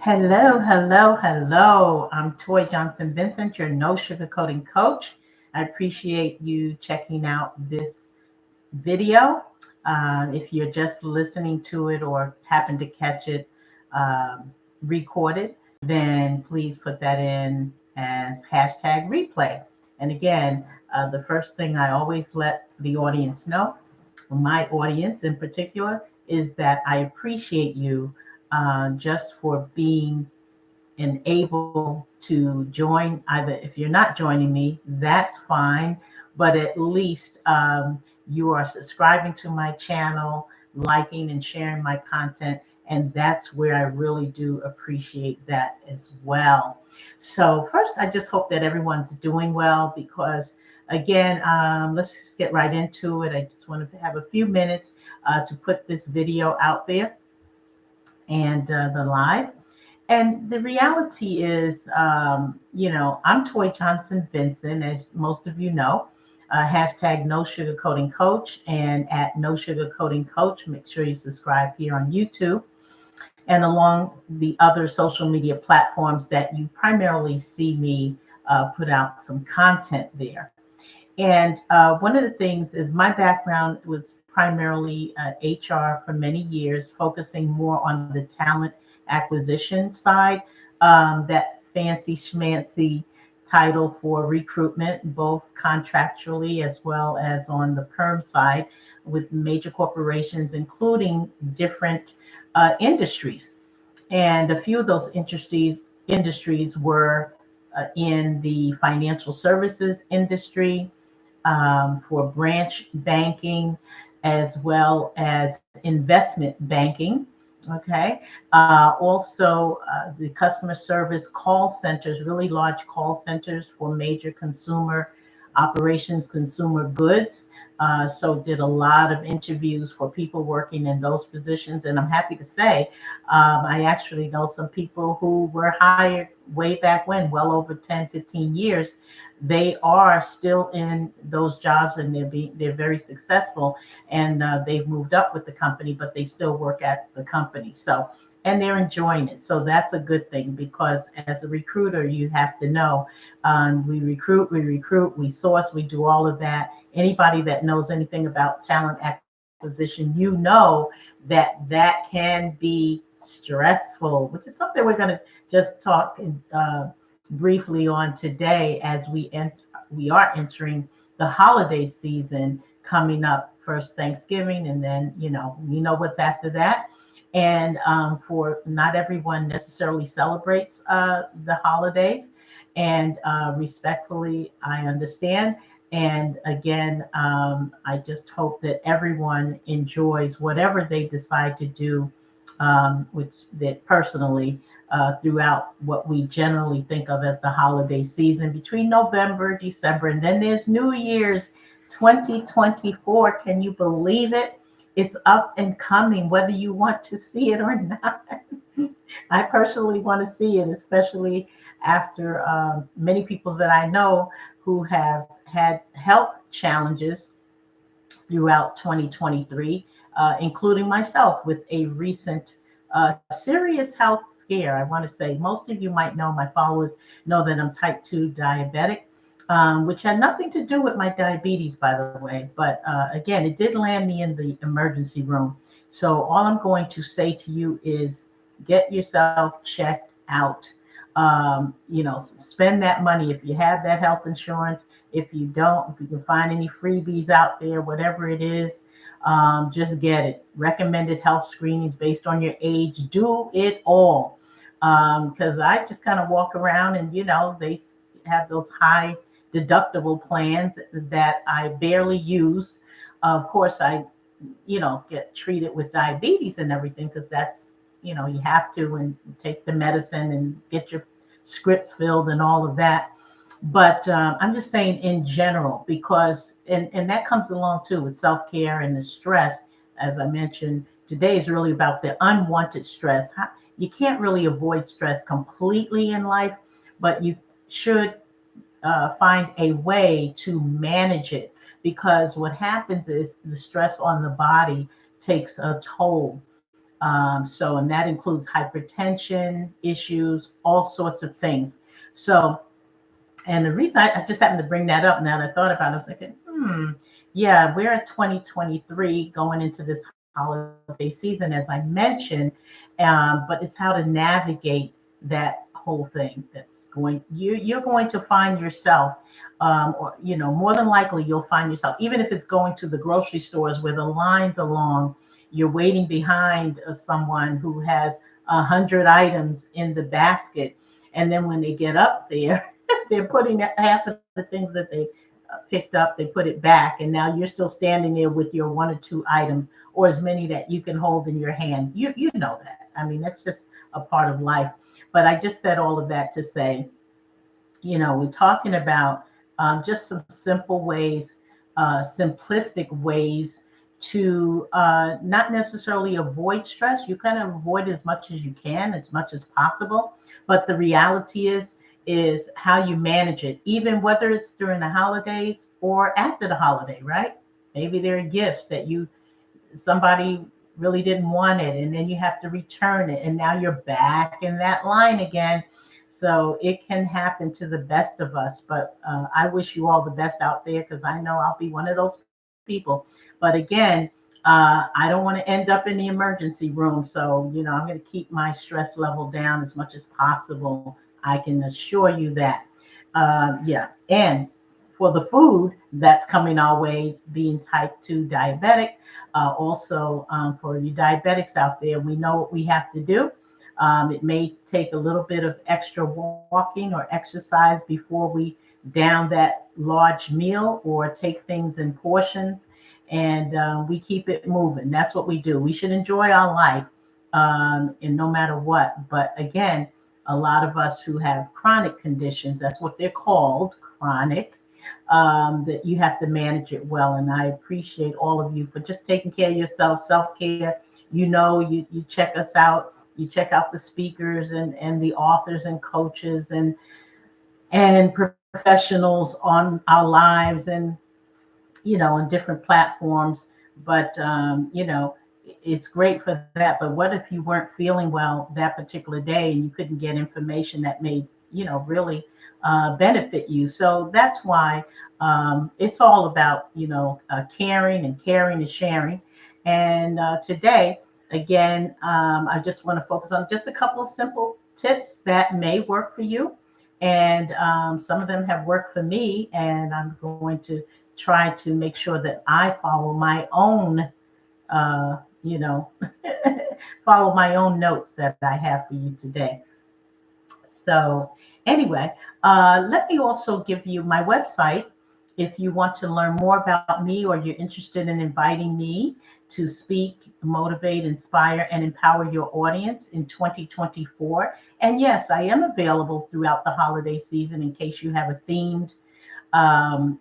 Hello, hello, hello. I'm Toy Johnson-Vincent, your no sugarcoating coach. I appreciate you checking out this video. If you're just listening to it or happen to catch it recorded, then please put that in as hashtag replay. And again, the first thing I always let the audience know, my audience in particular, is that I appreciate you just for being and able to join. Either if you're not joining me, that's fine, but at least you are subscribing to my channel, liking and sharing my content, and that's where I really do appreciate that as well. So first, I just hope that everyone's doing well, because again, let's just get right into it. I just wanted to have a few minutes to put this video out there and the live. And the reality is, I'm Toy Johnson-Vincent, as most of you know, hashtag no sugarcoating coach, and at no sugarcoating coach. Make sure you subscribe here on YouTube and along the other social media platforms that you primarily see me put out some content there. And one of the things is my background was primarily HR for many years, focusing more on the talent acquisition side, that fancy schmancy title for recruitment, both contractually as well as on the perm side with major corporations, including different industries. And a few of those industries were in the financial services industry, for branch banking, as well as investment banking. Okay. Also, the customer service call centers, really large call centers for major consumer operations, consumer goods. So did a lot of interviews for people working in those positions. And I'm happy to say, I actually know some people who were hired way back when, well over 10, 15 years. They are still in those jobs, and they're very successful, and they've moved up with the company, but they still work at the company. So, and they're enjoying it. So that's a good thing, because as a recruiter, you have to know, we recruit, we source, we do all of that. Anybody that knows anything about talent acquisition, you know that that can be stressful, which is something we're going to just talk briefly on today, as we are entering the holiday season coming up. First Thanksgiving, and then you know what's after that. And for not everyone necessarily celebrates the holidays, and respectfully, I understand. And again, I just hope that everyone enjoys whatever they decide to do, which that personally, throughout what we generally think of as the holiday season between November, December, and then there's New Year's 2024. Can you believe it? It's up and coming, whether you want to see it or not. I personally want to see it, especially after many people that I know who have had health challenges throughout 2023, including myself with a recent serious health scare. I want to say most of you might know, my followers know that I'm type 2 diabetic, which had nothing to do with my diabetes, by the way. But again, it did land me in the emergency room. So all I'm going to say to you is get yourself checked out. Spend that money if you have that health insurance. If you don't, if you can find any freebies out there, whatever it is, just get it. Recommended health screenings based on your age. Do it all. Because I just kind of walk around and, they have those high deductible plans that I barely use. Of course, I, get treated with diabetes and everything, because that's, you have to, and take the medicine and get your scripts filled and all of that. But I'm just saying in general, because, and that comes along too with self-care and the stress. As I mentioned, today is really about the unwanted stress. You can't really avoid stress completely in life, but you should find a way to manage it, because what happens is the stress on the body takes a toll. And that includes hypertension issues, all sorts of things. So, and the reason I just happened to bring that up now that I thought about it, I was thinking, yeah, we're at 2023 going into this holiday season, as I mentioned, but it's how to navigate that whole thing. You're going to find yourself, or more than likely you'll find yourself, even if it's going to the grocery stores where the lines are long, you're waiting behind someone who has 100 items in the basket, and then when they get up there, they're putting half of the things that they picked up, they put it back, and now you're still standing there with your 1 or 2 items, or as many that you can hold in your hand. You know that. I mean, that's just a part of life. But I just said all of that to say, we're talking about just some simple ways, simplistic ways to not necessarily avoid stress. You kind of avoid as much as you can, as much as possible. But the reality is how you manage it, even whether it's during the holidays or after the holiday, right? Maybe there are gifts that somebody really didn't want it, and then you have to return it, and now you're back in that line again. So it can happen to the best of us, but I wish you all the best out there, because I know I'll be one of those people. But again, I don't want to end up in the emergency room. So, I'm going to keep my stress level down as much as possible. I can assure you that. Yeah. And for the food that's coming our way, being type 2 diabetic, also for you diabetics out there, we know what we have to do. It may take a little bit of extra walking or exercise before we down that large meal, or take things in portions, and we keep it moving. That's what we do. We should enjoy our life, and no matter what. But again, a lot of us who have chronic conditions, that's what they're called, chronic, that you have to manage it well. And I appreciate all of you for just taking care of yourself, self-care. You check us out. You check out the speakers and the authors and coaches and professionals on our lives, and on different platforms. But it's great for that. But what if you weren't feeling well that particular day, and you couldn't get information that may really benefit you? So that's why it's all about caring, and caring is sharing. And today, again, I just want to focus on just a couple of simple tips that may work for you. And some of them have worked for me, and I'm going to try to make sure that I follow my own, uh, you know, follow my own notes that I have for you today. So, anyway, let me also give you my website if you want to learn more about me, or you're interested in inviting me to speak, motivate, inspire, and empower your audience in 2024. And yes, I am available throughout the holiday season in case you have a themed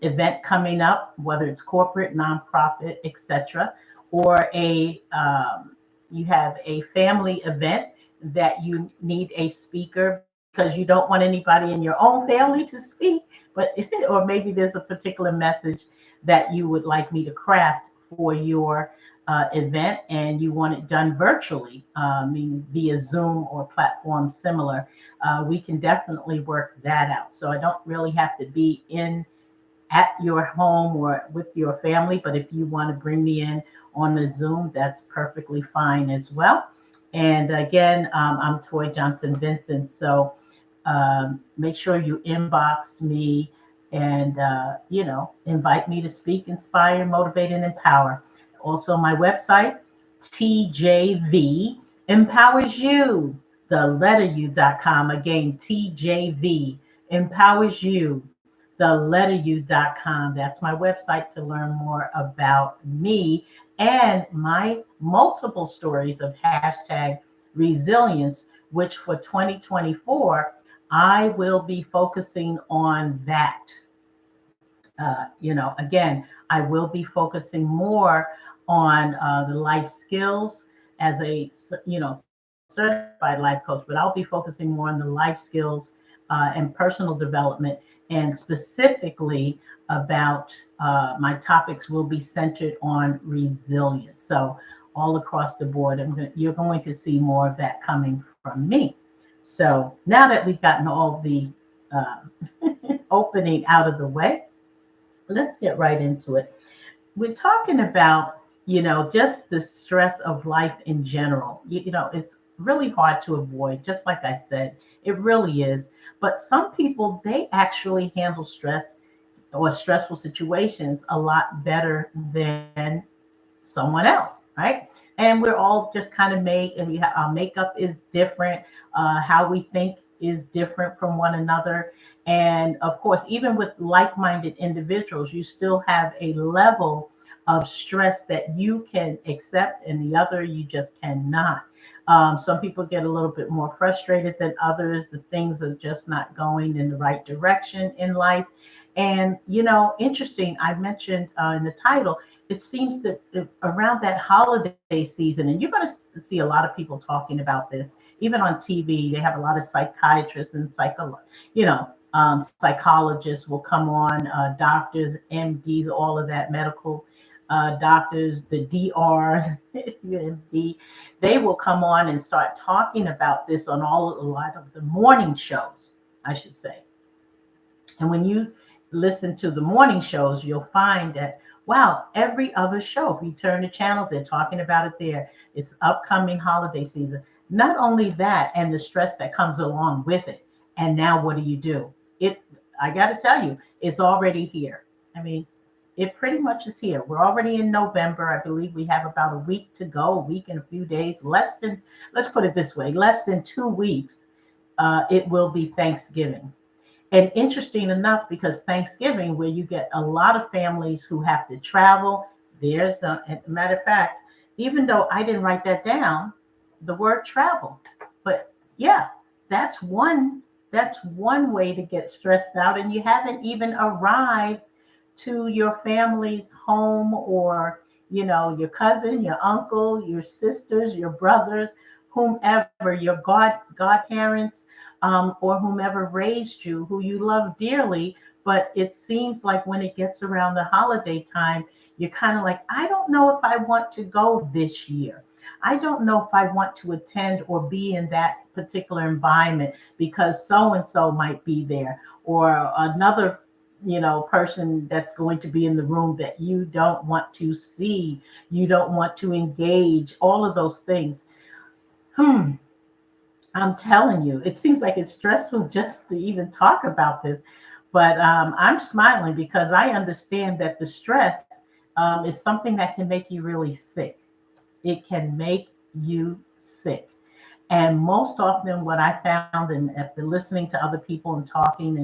event coming up, whether it's corporate, nonprofit, etc., or you have a family event that you need a speaker because you don't want anybody in your own family to speak, but or maybe there's a particular message that you would like me to craft for your event, and you want it done virtually, meaning via Zoom or platform similar. We can definitely work that out. So I don't really have to be in at your home or with your family, but if you want to bring me in on the Zoom, that's perfectly fine as well. And again, I'm Toye Johnson-Vincent. So make sure you inbox me and, invite me to speak, inspire, motivate, and empower. Also, my website, TJV empowers you, the letter U.com. Again, TJV empowers you, the letter U.com. That's my website to learn more about me and my multiple stories of hashtag resilience, which for 2024, I will be focusing on that. Again, I will be focusing more on the life skills as a, certified life coach, but I'll be focusing more on the life skills and personal development, and specifically about my topics will be centered on resilience. So all across the board. You're going to see more of that coming from me. So now that we've gotten all the opening out of the way, let's get right into it. We're talking about, just the stress of life in general. It's really hard to avoid, just like I said, it really is. But some people, they actually handle stress or stressful situations a lot better than someone else, right? And we're all just kind of and our makeup is different, how we think is different from one another. And of course, even with like-minded individuals, you still have a level of stress that you can accept, and the other you just cannot. Some people get a little bit more frustrated than others. The things are just not going in the right direction in life. And, interesting, I mentioned in the title, it seems that around that holiday season, and you're going to see a lot of people talking about this, even on TV. They have a lot of psychiatrists and psychologists will come on, doctors, MDs, all of that, medical doctors, the DRs, MD, they will come on and start talking about this on a lot of the morning shows, I should say. And when you listen to the morning shows, you'll find that, wow, every other show, if you turn the channel, they're talking about it there. It's upcoming holiday season. Not only that, and the stress that comes along with it. And now what do? I got to tell you, it's already here. I mean, it pretty much is here. We're already in November. I believe we have about a week to go, a week and a few days, let's put it this way, less than 2 weeks, it will be Thanksgiving. And interesting enough, because Thanksgiving, where you get a lot of families who have to travel, there's a matter of fact, even though I didn't write that down, the word travel. But yeah, that's one way to get stressed out, and you haven't even arrived to your family's home, or your cousin, your uncle, your sisters, your brothers, whomever, your godparents, or whomever raised you, who you love dearly. But it seems like when it gets around the holiday time, you're kind of like, I don't know if I want to go this year. I don't know if I want to attend or be in that particular environment because so and so might be there, or another person that's going to be in the room that you don't want to see, you don't want to engage, all of those things. I'm telling you, it seems like it's stressful just to even talk about this. But I'm smiling because I understand that the stress is something that can make you really sick. It can make you sick. And most often, what I found, and after listening to other people and talking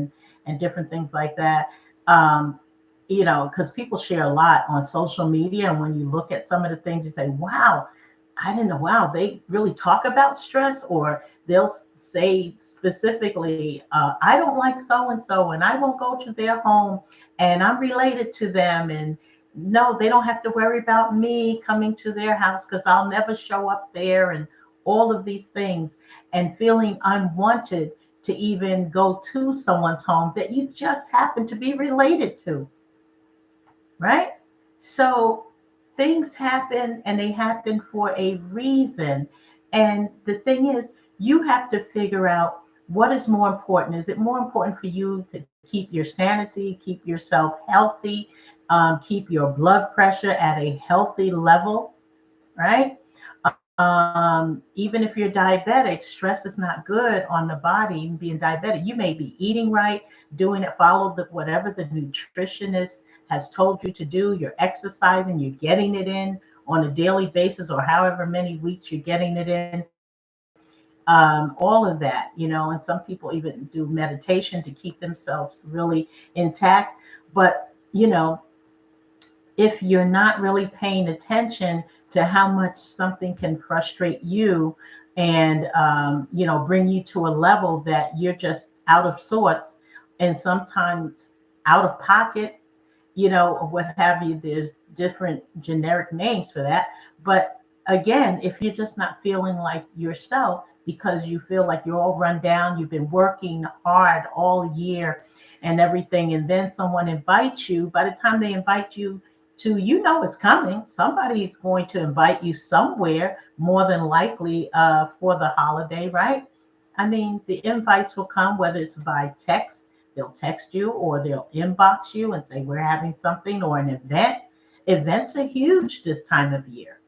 and different things like that, because people share a lot on social media. And when you look at some of the things, you say, wow, I didn't know, wow, they really talk about stress, or they'll say specifically, I don't like so and so, and I won't go to their home, and I'm related to them. And no, they don't have to worry about me coming to their house because I'll never show up there, and all of these things, and feeling unwanted to even go to someone's home that you just happen to be related to, right? So things happen, and they happen for a reason. And the thing is, you have to figure out what is more important. Is it more important for you to keep your sanity, keep yourself healthy, keep your blood pressure at a healthy level, right? Even if you're diabetic, stress is not good on the body. Even being diabetic, you may be eating right, doing it, follow whatever the nutritionist has told you to do. You're exercising, you're getting it in on a daily basis, or however many weeks you're getting it in. All of that, and some people even do meditation to keep themselves really intact. But, if you're not really paying attention to how much something can frustrate you and bring you to a level that you're just out of sorts, and sometimes out of pocket, or what have you, there's different generic names for that. But again, if you're just not feeling like yourself because you feel like you're all run down, you've been working hard all year and everything, and then someone invites you, by the time they invite you to, it's coming. Somebody's going to invite you somewhere, more than likely for the holiday, right? I mean, the invites will come, whether it's by text, they'll text you, or they'll inbox you and say, we're having something, or an event. Events are huge this time of year.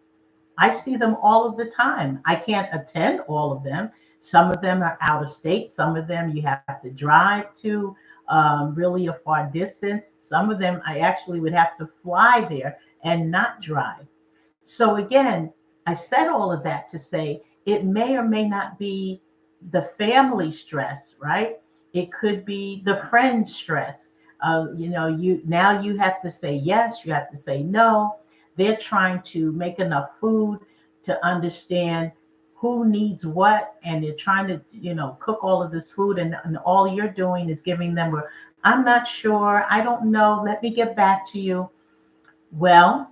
I see them all of the time. I can't attend all of them. Some of them are out of state. Some of them you have to drive to, really a far distance. Some of them I actually would have to fly there and not drive. So again, I said all of that to say it may or may not be the family stress, right? It could be the friend stress. You have to say yes, you have to say no. They're trying to make enough food to understand who needs what, and they're trying to, cook all of this food, and all you're doing is giving them a, I'm not sure, I don't know, let me get back to you. Well,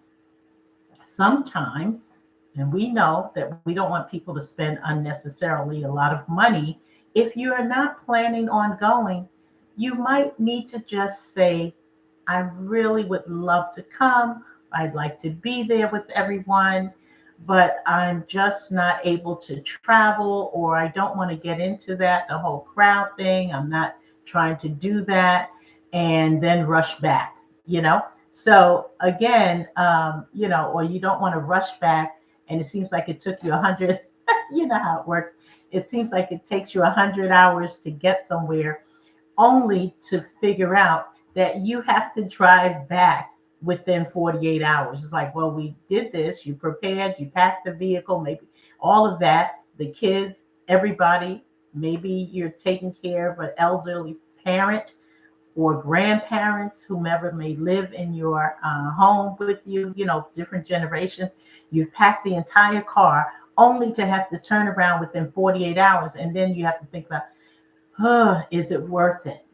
sometimes, and we know that we don't want people to spend unnecessarily a lot of money. If you are not planning on going, you might need to just say, I really would love to come. I'd like to be there with everyone, but I'm just not able to travel, or I don't want to get into that, the whole crowd thing. I'm not trying to do that and then rush back, you know? So again, or you don't want to rush back and it seems like it took you 100, you know how it works. It seems like it takes you 100 hours to get somewhere, only to figure out that you have to drive back within 48 hours. It's like, well, we did this, you prepared, you packed the vehicle, maybe all of that, the kids, everybody, maybe you're taking care of an elderly parent or grandparents, whomever may live in your home with you, different generations. You've packed the entire car only to have to turn around within 48 hours. And then you have to think about, is it worth it?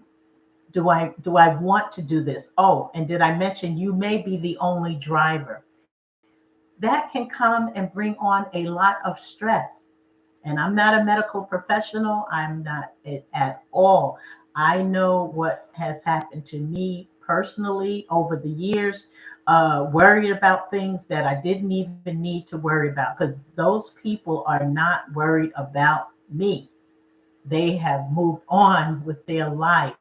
Do I want to do this? Oh, and did I mention you may be the only driver? That can come and bring on a lot of stress. And I'm not a medical professional. I'm not it at all. I know what has happened to me personally over the years, worried about things that I didn't even need to worry about, because those people are not worried about me. They have moved on with their life.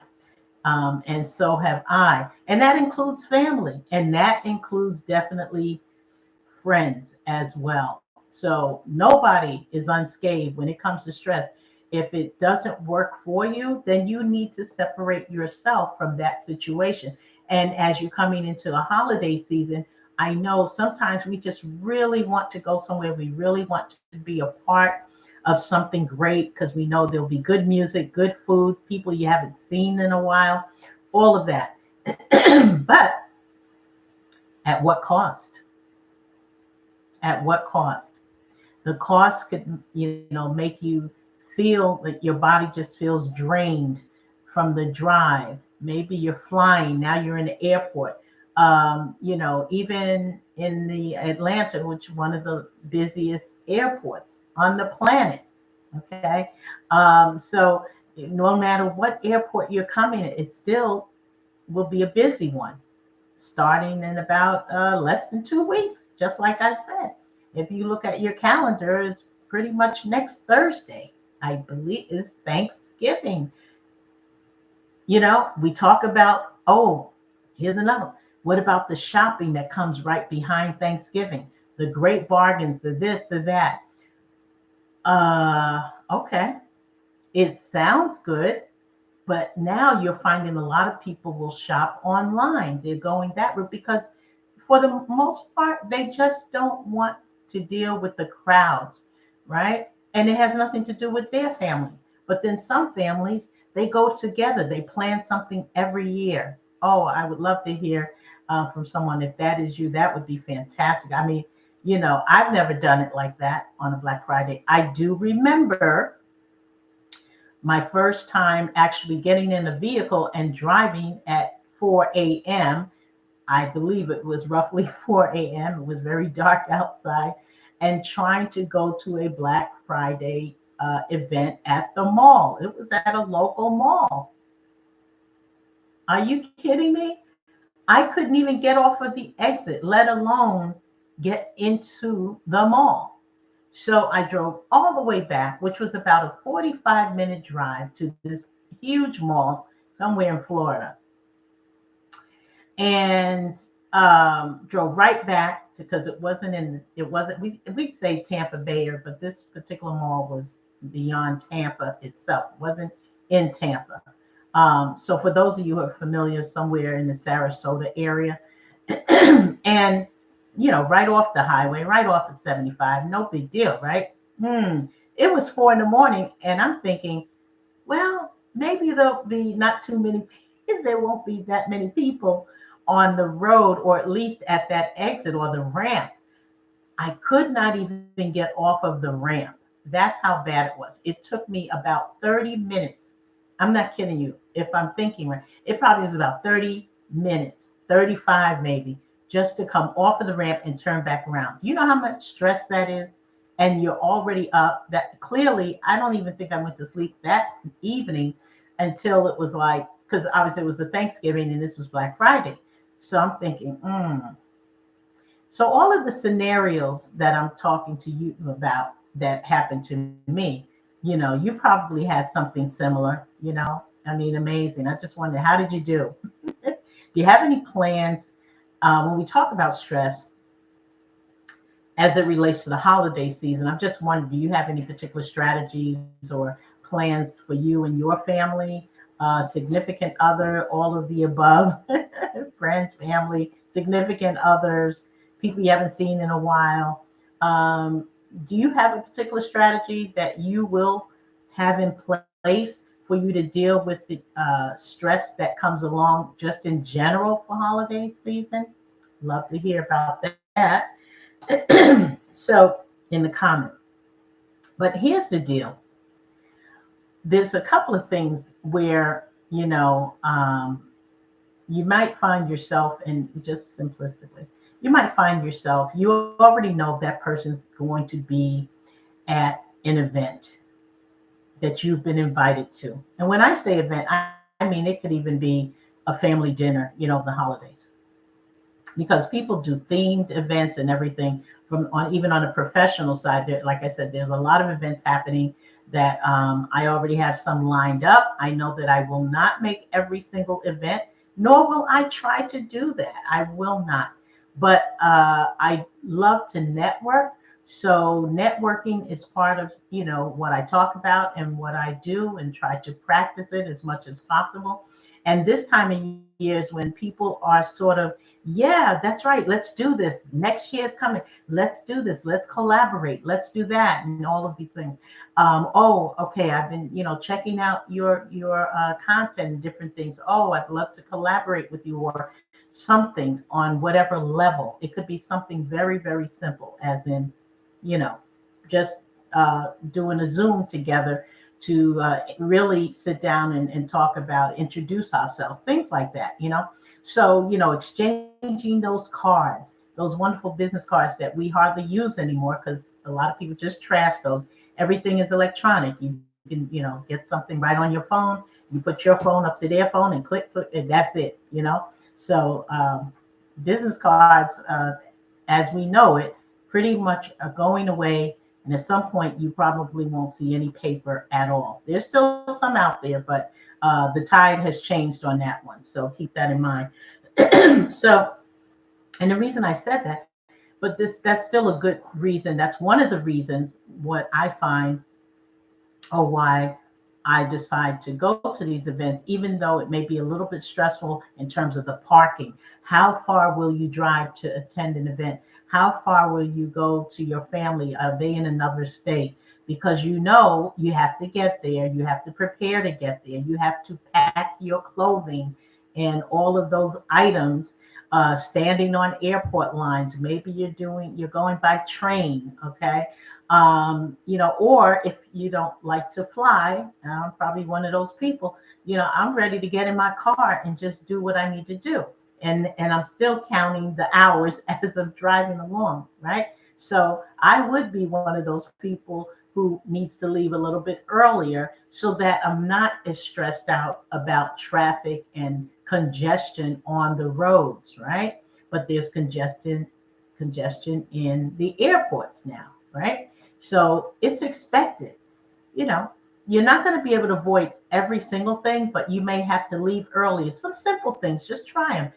And so have I. And that includes family, and that includes definitely friends as well. So nobody is unscathed when it comes to stress. If it doesn't work for you, then you need to separate yourself from that situation. And as you're coming into the holiday season, I know sometimes we just really want to go somewhere. We really want to be a part of something great because we know there'll be good music, good food, people you haven't seen in a while, all of that. But at what cost? At what cost? The cost could, make you feel like your body just feels drained from the drive. Maybe you're flying, now you're in the airport. Even in the Atlanta, which is one of the busiest airports on the planet. Okay. So no matter what airport you're coming in, it still will be a busy one, starting in about less than 2 weeks, just like I said. If you look at your calendar, it's pretty much next Thursday, I believe, is Thanksgiving. We talk about, oh, here's another. What about the shopping that comes right behind Thanksgiving? The great bargains, the this, the that. Okay. It sounds good, but now you're finding a lot of people will shop online. They're going that route because for the most part, they just don't want to deal with the crowds, right? And it has nothing to do with their family. But then some families, they go together. They plan something every year. Oh, I would love to hear from someone. If that is you, that would be fantastic. I mean, I've never done it like that on a Black Friday. I do remember my first time actually getting in a vehicle and driving at 4 a.m. I believe it was roughly 4 a.m. It was very dark outside, and trying to go to a Black Friday event at the mall. It was at a local mall. Are you kidding me? I couldn't even get off of the exit, let alone get into the mall. So I drove all the way back, which was about a 45-minute drive to this huge mall somewhere in Florida, and drove right back to, because it wasn't, we say Tampa Bay, but this particular mall was beyond Tampa itself. It wasn't in Tampa. So for those of you who are familiar, somewhere in the Sarasota area, and right off the highway, right off of 75, no big deal, right? It was 4 in the morning, and I'm thinking, well, maybe there'll be not too many, there won't be that many people on the road, or at least at that exit or the ramp. I could not even get off of the ramp. That's how bad it was. It took me about 30 minutes. I'm not kidding you. If I'm thinking right, it probably was about 30 minutes, 35 maybe, just to come off of the ramp and turn back around. You know how much stress that is? And you're already up. That clearly, I don't even think I went to sleep that evening until it was like, because obviously it was a Thanksgiving and this was Black Friday. So I'm thinking, so all of the scenarios that I'm talking to you about that happened to me, you probably had something similar. I mean, amazing. I just wondered, how did you do? Do you have any plans when we talk about stress as it relates to the holiday season? I'm just wondering, do you have any particular strategies or plans for you and your family, significant other, all of the above, friends, family, significant others, people you haven't seen in a while? Um, do you have a particular strategy that you will have in place for you to deal with the stress that comes along just in general for holiday season? Love to hear about that. So, in the comment. But here's the deal, there's a couple of things where, you might find yourself, and just simplistically, you might find yourself, you already know that person's going to be at an event that you've been invited to. And when I say event, I mean it could even be a family dinner, the holidays, because people do themed events and everything, from on even on a professional side. There, like I said, there's a lot of events happening that I already have some lined up. I know that I will not make every single event, nor will I try to do that. I will not. But I love to network. So networking is part of, what I talk about and what I do, and try to practice it as much as possible. And this time of year is when people are sort of, yeah, that's right. Let's do this. Next year is coming. Let's do this. Let's collaborate. Let's do that, and all of these things. Oh, okay. I've been, checking out your content and different things. Oh, I'd love to collaborate with you, or something on whatever level. It could be something very, very simple, as in, you know, just doing a Zoom together to really sit down and talk about, introduce ourselves, things like that. So, exchanging those cards, those wonderful business cards that we hardly use anymore, because a lot of people just trash those. Everything is electronic. You can, get something right on your phone. You put your phone up to their phone and click, click, and that's it. So, business cards, as we know it, pretty much are going away. And at some point, you probably won't see any paper at all. There's still some out there, but the tide has changed on that one. So keep that in mind. So, and the reason I said that, but that's still a good reason. That's one of the reasons what I find, or why I decide to go to these events, even though it may be a little bit stressful in terms of the parking. How far will you drive to attend an event? How far will you go to your family? Are they in another state? Because you have to get there, you have to prepare to get there, you have to pack your clothing and all of those items. Standing on airport lines, maybe you're going by train, okay? Or if you don't like to fly, I'm probably one of those people, I'm ready to get in my car and just do what I need to do. And I'm still counting the hours as I'm driving along, right? So I would be one of those people who needs to leave a little bit earlier, so that I'm not as stressed out about traffic and congestion on the roads, right? But there's congestion in the airports now, right? So it's expected. You know, you're not going to be able to avoid every single thing, but you may have to leave early. Some simple things, just try them.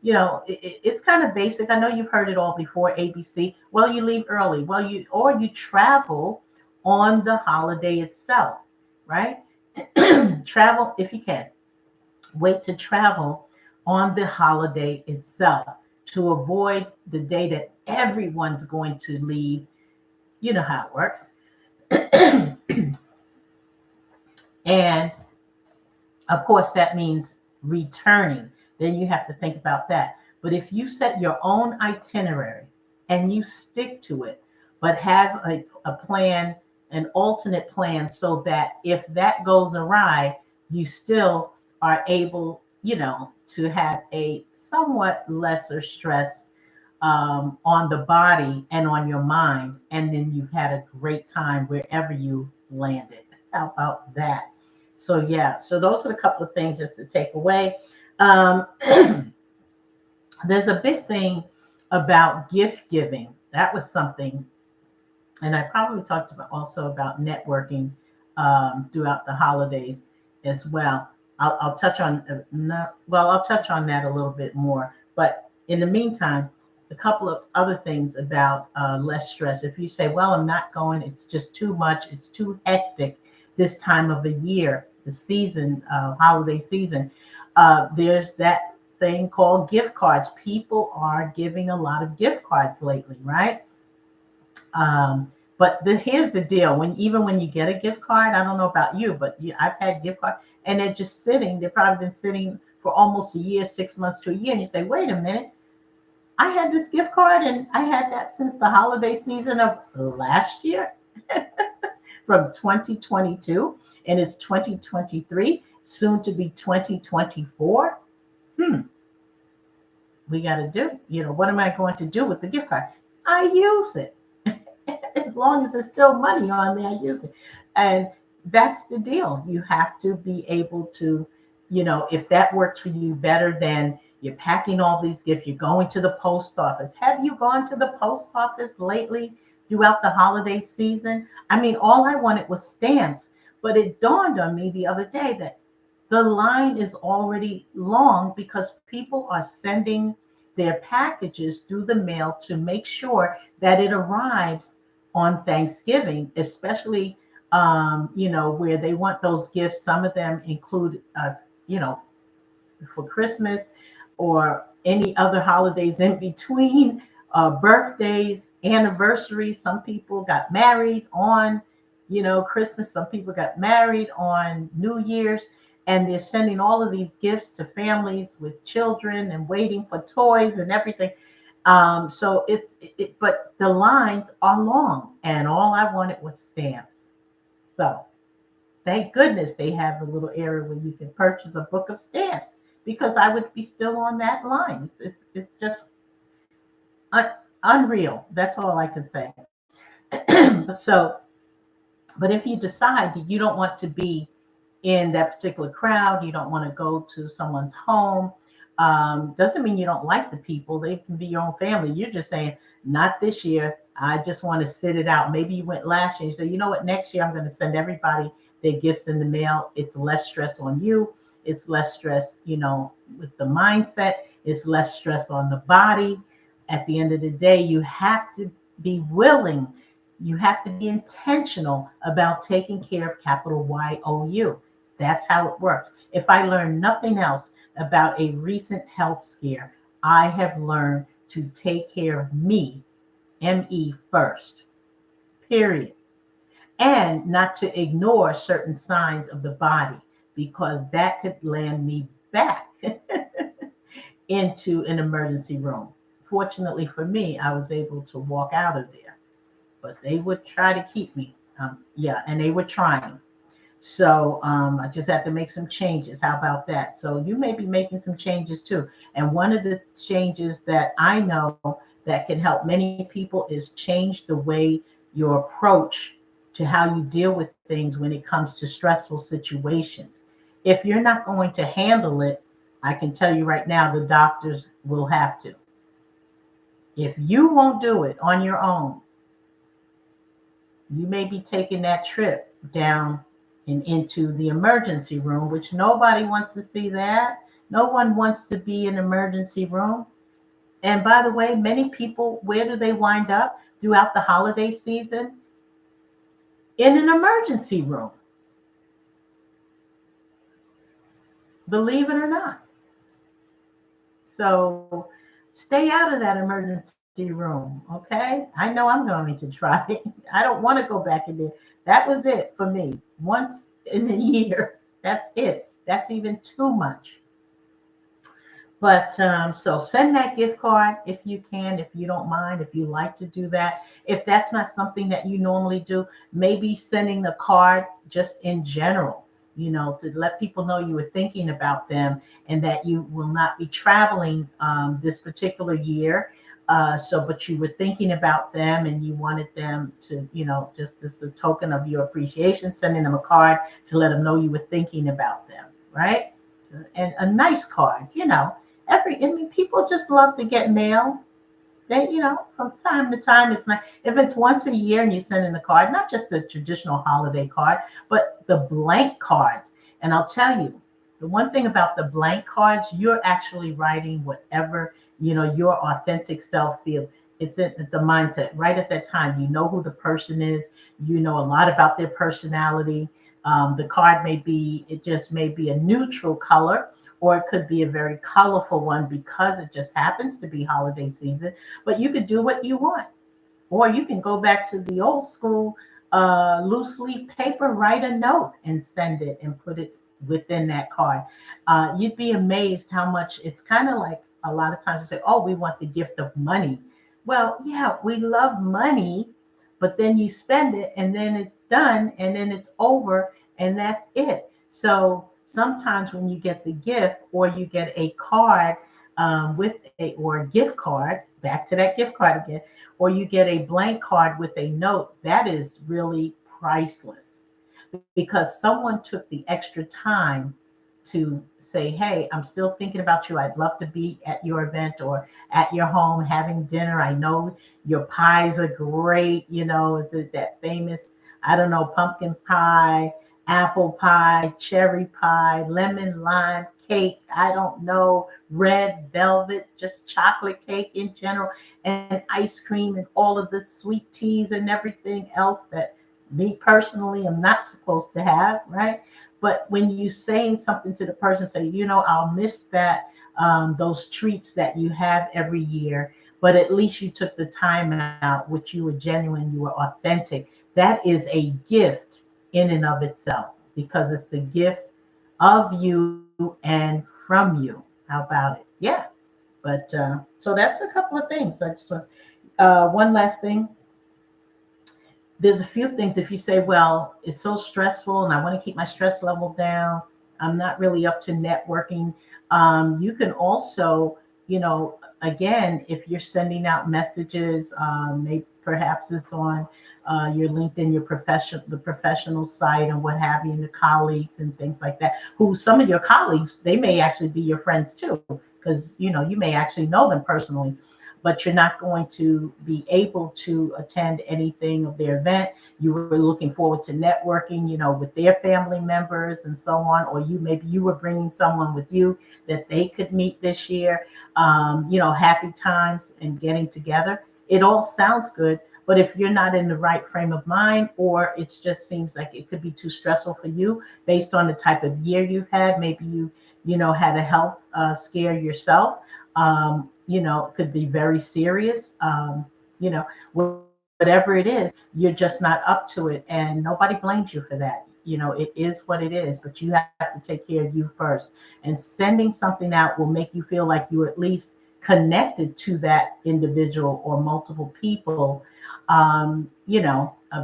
It's kind of basic. I know you've heard it all before. ABC. Well, you leave early. You travel on the holiday itself, right? Travel if you can. Wait to travel on the holiday itself to avoid the day that everyone's going to leave. You know how it works. And of course, that means returning. Then you have to think about that. But if you set your own itinerary and you stick to it, but have a plan, an alternate plan, so that if that goes awry, you still are able, to have a somewhat lesser stress on the body and on your mind. And then you've had a great time wherever you landed. How about that? So, yeah, so those are a couple of things just to take away. Um, there's a big thing about gift giving. That was something, and I probably talked about also about networking throughout the holidays as well. I'll touch on I'll touch on that a little bit more. But in the meantime, a couple of other things about less stress. If you say, "Well, I'm not going; it's just too much. It's too hectic this time of the year, the season, holiday season." There's that thing called gift cards. People are giving a lot of gift cards lately, right? But here's the deal: when you get a gift card, I don't know about you, but I've had gift cards, and they're just sitting. They've probably been sitting for almost a year, 6 months to a year, and you say, "Wait a minute, I had this gift card, and I had that since the holiday season of last year, from 2022, and it's 2023, soon to be 2024." We got to do. What am I going to do with the gift card? I use it. As long as there's still money on there, I use it. And that's the deal. You have to be able to, if that works for you better than you're packing all these gifts, you're going to the post office. Have you gone to the post office lately throughout the holiday season? I mean, all I wanted was stamps, but it dawned on me the other day that the line is already long because people are sending their packages through the mail to make sure that it arrives on Thanksgiving, especially, where they want those gifts. Some of them include, you know, for Christmas or any other holidays in between, birthdays, anniversaries. Some people got married on, Christmas. Some people got married on New Year's, and they're sending all of these gifts to families with children and waiting for toys and everything. But the lines are long, and all I wanted was stamps. So thank goodness they have a little area where you can purchase a book of stamps, because I would be still on that line. It's just unreal. That's all I can say. So, but if you decide that you don't want to be in that particular crowd, you don't want to go to someone's home, doesn't mean you don't like the people. They can be your own family. You're just saying, not this year. I just want to sit it out. Maybe you went last year. You say, you know what, next year I'm going to send everybody their gifts in the mail. It's less stress on you. It's less stress, with the mindset. It's less stress on the body. At the end of the day, you have to be willing. You have to be intentional about taking care of capital YOU. That's how it works. If I learn nothing else about a recent health scare, I have learned to take care of me, ME, first, period. And not to ignore certain signs of the body, because that could land me back into an emergency room. Fortunately for me, I was able to walk out of there, but they would try to keep me. And they were trying. So I just have to make some changes. How about that? So you may be making some changes too. And one of the changes that I know that can help many people is change the way you approach to how you deal with things when it comes to stressful situations. If you're not going to handle it I can tell you right now, the doctors will have to. If you won't do it on your own, you may be taking that trip down and into the emergency room, which nobody wants to see that. No one wants to be in an emergency room. And by the way, many people, where do they wind up throughout the holiday season? In an emergency room, believe it or not. So stay out of that emergency room, okay? I know I'm going to try. I don't want to go back in there. That was it for me. Once in a year, that's it. That's even too much. But so send that gift card if you can, if you don't mind, if you like to do that. If that's not something that you normally do, maybe sending the card just in general, to let people know you were thinking about them and that you will not be traveling this particular year. But you were thinking about them and you wanted them to, just as a token of your appreciation, sending them a card to let them know you were thinking about them, right? And a nice card. I mean, people just love to get mail. They, from time to time, it's not, if it's once a year and you send in a card, not just the traditional holiday card, but the blank cards. And I'll tell you, the one thing about the blank cards, you're actually writing whatever, your authentic self feels. It's in the mindset right at that time. You know who the person is. You know a lot about their personality. The card it just may be a neutral color, or it could be a very colorful one because it just happens to be holiday season. But you could do what you want, or you can go back to the old school loose leaf paper, write a note and send it and put it within that card. You'd be amazed how much it's kind of like a lot of times you say, oh, we want the gift of money. Well, yeah, we love money, but then you spend it and then it's done and then it's over and that's it. So sometimes when you get the gift or you get a card or a gift card, back to that gift card again, or you get a blank card with a note, that is really priceless because someone took the extra time to say, hey, I'm still thinking about you. I'd love to be at your event or at your home having dinner. I know your pies are great. Is it that famous, I don't know, pumpkin pie, apple pie, cherry pie, lemon lime cake, I don't know, red velvet, just chocolate cake in general, and ice cream and all of the sweet teas and everything else that me personally am not supposed to have, right? But when you saying something to the person, say, I'll miss that, those treats that you have every year, but at least you took the time out, which you were genuine, you were authentic. That is a gift in and of itself because it's the gift of you and from you. How about it? Yeah. But so that's a couple of things. I just want one last thing. There's a few things. If you say, well, it's so stressful and I want to keep my stress level down, I'm not really up to networking. You can also, again, if you're sending out messages, maybe perhaps it's on your LinkedIn, the professional site and what have you, and the colleagues and things like that, who some of your colleagues, they may actually be your friends too, because, you may actually know them personally, but you're not going to be able to attend anything of their event. You were looking forward to networking, with their family members and so on, or maybe you were bringing someone with you that they could meet this year. Happy times and getting together. It all sounds good, but if you're not in the right frame of mind, or it just seems like it could be too stressful for you based on the type of year you've had, maybe you had a health scare yourself. It could be very serious. You know, whatever it is, you're just not up to it, and nobody blames you for that. It is what it is, but you have to take care of you first. And sending something out will make you feel like you're at least connected to that individual or multiple people,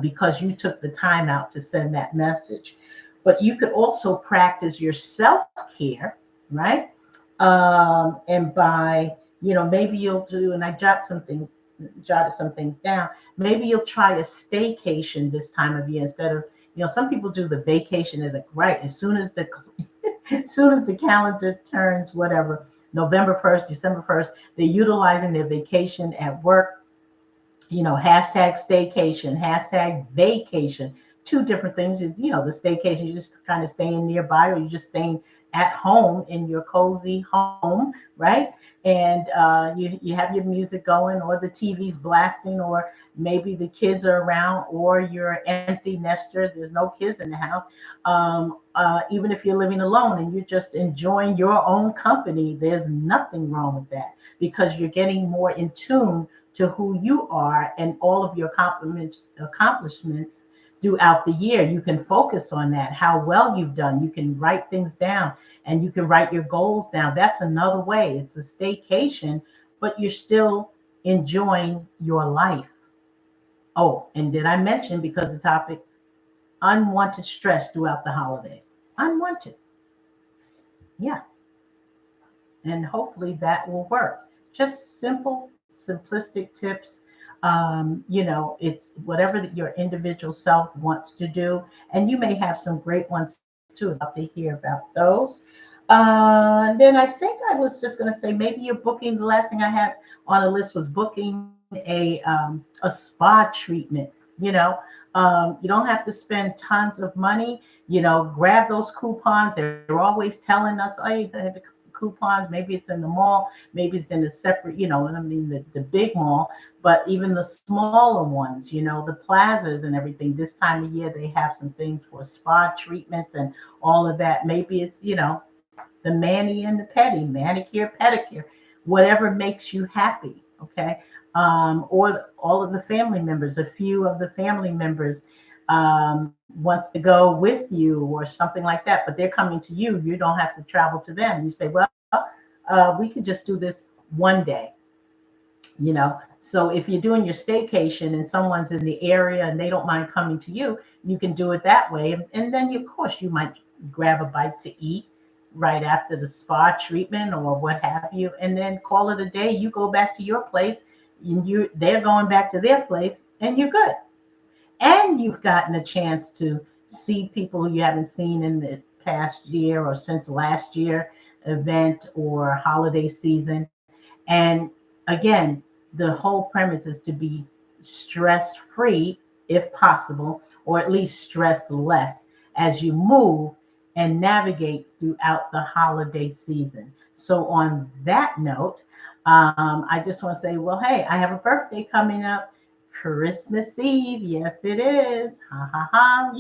because you took the time out to send that message. But you could also practice your self-care, right? And by, maybe you'll do, and I jotted some things down. Maybe you'll try a staycation this time of year instead of, some people do the vacation as right as soon as As soon as the calendar turns, whatever, November 1st, December 1st, they're utilizing their vacation at work, hashtag staycation, hashtag vacation, two different things. The staycation, you're just kind of staying nearby, or you're just staying at home in your cozy home, right? And you have your music going, or the TV's blasting, or maybe the kids are around, or you're an empty nester. There's no kids in the house. Even if you're living alone and you're just enjoying your own company, there's nothing wrong with that, because you're getting more in tune to who you are and all of your accomplishments throughout the year. You can focus on that, how well you've done. You can write things down, and you can write your goals down. That's another way. It's a staycation, but you're still enjoying your life. Oh, and did I mention, because the topic, unwanted stress throughout the holidays? Unwanted. Yeah. And hopefully that will work. Just simple, simplistic tips. It's whatever that your individual self wants to do, and you may have some great ones too. I'd love to hear about those. Then I think I was just going to say, maybe you're booking. The last thing I had on the list was booking a spa treatment. You don't have to spend tons of money. Grab those coupons. They're always telling us, oh, you have the coupons. Maybe it's in the mall. Maybe it's in a separate, and I mean the big mall, but even the smaller ones, the plazas and everything. This time of year, they have some things for spa treatments and all of that. Maybe it's, the mani and the pedi, manicure, pedicure, whatever makes you happy. Okay. Or all of the family members, a few of the family members wants to go with you or something like that, but they're coming to you. You don't have to travel to them. You say, well, we could just do this one day, So if you're doing your staycation and someone's in the area and they don't mind coming to you, you can do it that way. And then, of course, you might grab a bite to eat right after the spa treatment or what have you, and then call it a day. You go back to your place, and they're going back to their place, and you're good. And you've gotten a chance to see people who you haven't seen in the past year or since last year event or holiday season. And again, the whole premise is to be stress free if possible, or at least stress less as you move and navigate throughout the holiday season. So on that note, I just want to say, well, hey, I have a birthday coming up, Christmas Eve. Yes, it is. Ha ha ha.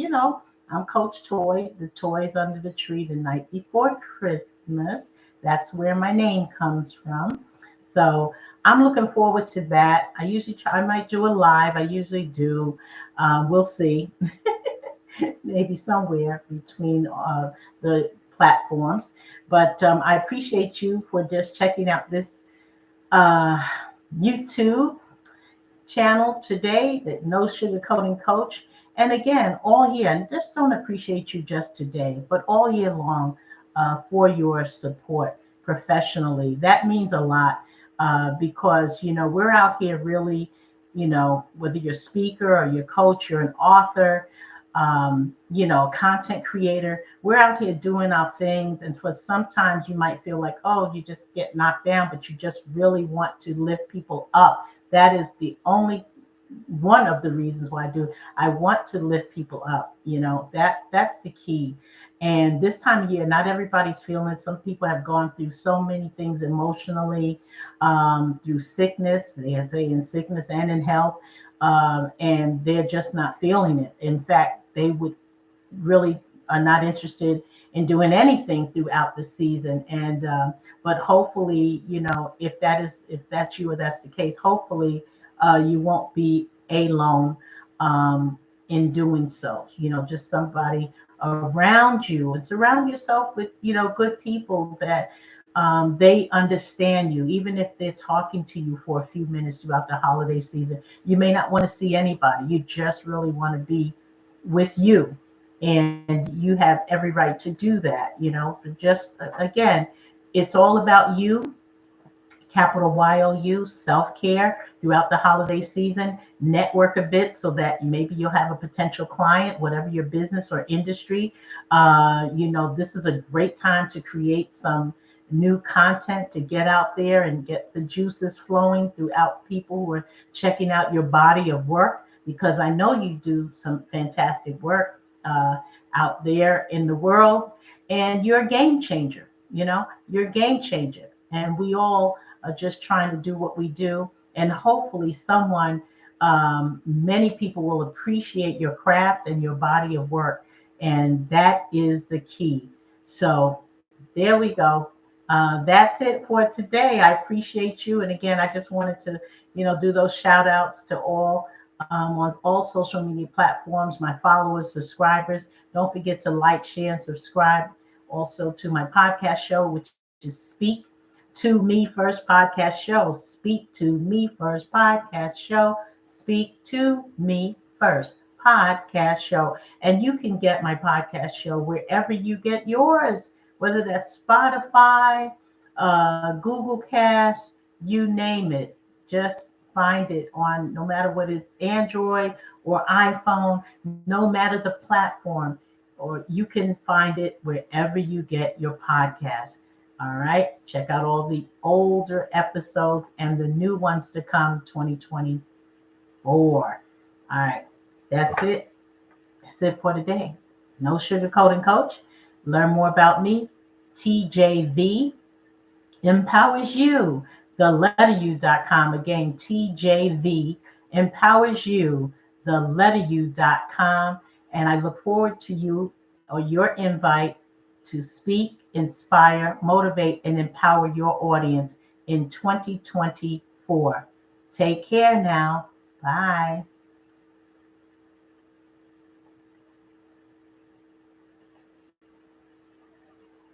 I'm Coach Toye. The toys under the tree the night before Christmas. That's where my name comes from. So I'm looking forward to that. I might do a live. I usually do. We'll see. Maybe somewhere between the platforms. But I appreciate you for just checking out this uh, YouTube channel today, that No Sugarcoating Coach. And again, all year, and just don't appreciate you just today, but all year long for your support professionally. That means a lot because, we're out here really, whether you're a speaker or you're a coach, you're an author, content creator, we're out here doing our things. And for sometimes you might feel like, oh, you just get knocked down, but you just really want to lift people up. That is the only one of the reasons why I do. I want to lift people up. That's the key. And this time of year, not everybody's feeling it. Some people have gone through so many things emotionally, through sickness. They say in sickness and in health, and they're just not feeling it. In fact, they would really are not interested in doing anything throughout the season. And but hopefully, if that's you or that's the case, hopefully you won't be alone in doing so. Just somebody around you, and surround yourself with good people that they understand you, even if they're talking to you for a few minutes throughout the holiday season. You may not want to see anybody. You just really want to be with you, and you have every right to do that. Just again, it's all about you. capital YOU, self-care throughout the holiday season. Network a bit so that maybe you'll have a potential client, whatever your business or industry. This is a great time to create some new content to get out there and get the juices flowing throughout people who are checking out your body of work, because I know you do some fantastic work out there in the world, and you're a game changer. You're a game changer, and we all are just trying to do what we do, and hopefully many people will appreciate your craft and your body of work, and that is the key. So there we go. That's it for today. I appreciate you. And again, I just wanted to, do those shout outs to all on all social media platforms, my followers, subscribers. Don't forget to like, share, and subscribe also to my podcast show, which is Speak to Me First Podcast Show. Speak to Me First Podcast Show. Speak to Me First Podcast Show. And you can get my podcast show wherever you get yours, whether that's Spotify, Google Cast, you name it. Just find it on, no matter what it's Android or iPhone, no matter the platform, or you can find it wherever you get your podcast. All right. Check out all the older episodes and the new ones to come 2024. All right. That's it. That's it for today. No sugarcoating, coach. Learn more about me. TJV empowers you. The letter U.com. Again, TJV empowers you. The letter U.com. And I look forward to you or your invite to speak, inspire, motivate, and empower your audience in 2024. Take care now. Bye.